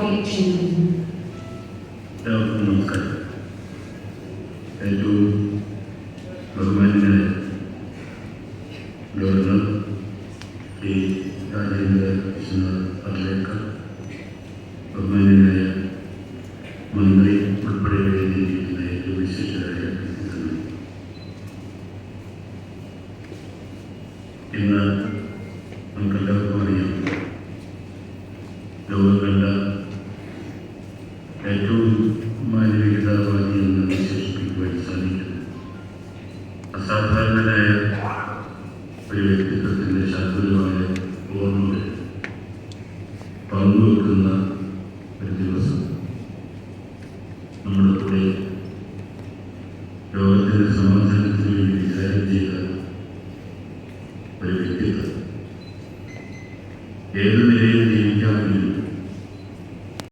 യോഗി ക്ഷണിക്കുന്നു. എല്ലാവർക്കും നമസ്കാരം. ഏറ്റവും ബഹുമാന്യനായ ഗവർണർ ശ്രീ രാജേന്ദ്ര വിശ്വനാഥ് അർലേക്കർ, ബഹുമാന്യനായ മന്ത്രി ഉൾപ്പെടെ എഴുതിയിരിക്കുന്ന ഏറ്റവും വിശിഷ്ടരായ വ്യക്തിത്വങ്ങൾ, ഇന്ന് നമുക്കെല്ലാവർക്കും അറിയാം, ലോകം കണ്ട ഏറ്റവും